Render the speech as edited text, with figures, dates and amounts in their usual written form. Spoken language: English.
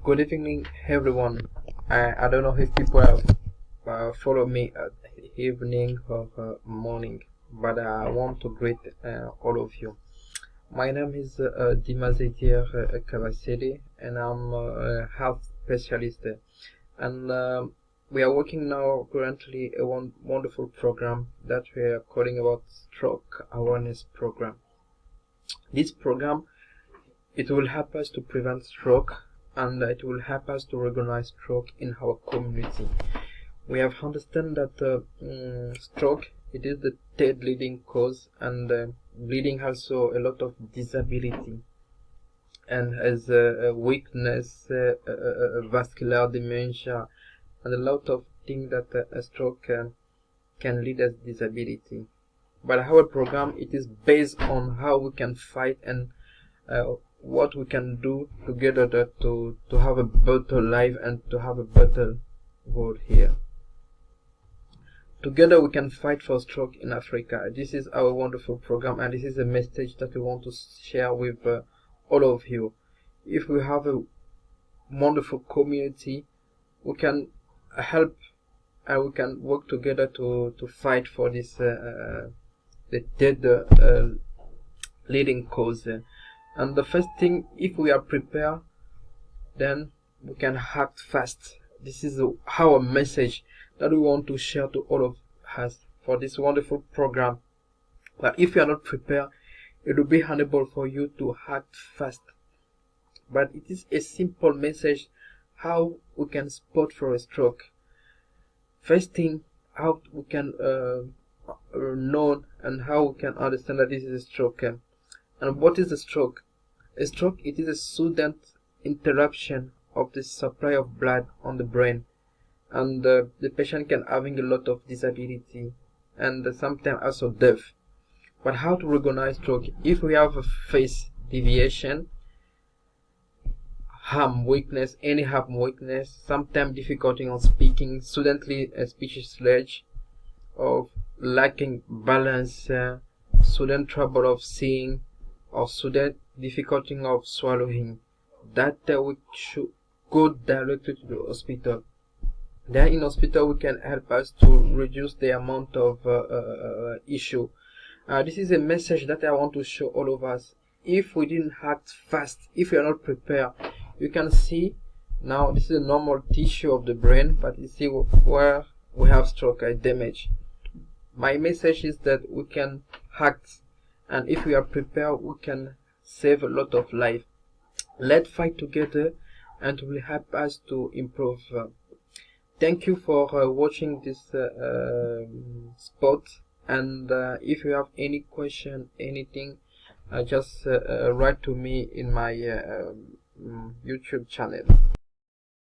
Good evening, everyone. I don't know if people have followed me at evening or morning, but I want to greet all of you. My name is Dimazedier Kavasedi, and I'm a health specialist. And we are working now currently a wonderful program that we are calling about stroke awareness program. This program, it will help us to prevent stroke, and it will help us to recognize stroke in our community. We have understand that stroke, it is the third leading cause, and bleeding also a lot of disability, and as a weakness, vascular dementia, and a lot of things that a stroke can lead as disability. But our program, it is based on how we can fight and what we can do together to have a better life and to have a better world here. Together we can fight for stroke in Africa. This is our wonderful program, and this is a message that we want to share with all of you. If we have a wonderful community, we can help and we can work together to fight for this the third leading cause. And the first thing, if we are prepared, then we can act fast. This is our message that we want to share to all of us for this wonderful program. But if you are not prepared, it will be unable for you to act fast. But it is a simple message how we can spot for a stroke. First thing, how we can know and how we can understand that this is a stroke. And what is a stroke? A stroke, it is a sudden interruption of the supply of blood on the brain, and the patient can having a lot of disability and sometimes also death. But how to recognize stroke? If we have a face deviation, arm weakness, any arm weakness, sometimes difficulty on speaking, suddenly a speech sludge, or lacking balance, sudden trouble of seeing, or sudden difficulty of swallowing, that we should go directly to the hospital. Then in hospital we can help us to reduce the amount of issue. This is a message that I want to show all of us. If we didn't act fast, if we are not prepared, you can see now this is a normal tissue of the brain, but you see where we have stroke damage. My message is that we can act, and if we are prepared, we can save a lot of life. Let's fight together, and it will help us to improve. Thank you for watching this spot, and if you have any question, anything, just write to me in my YouTube channel.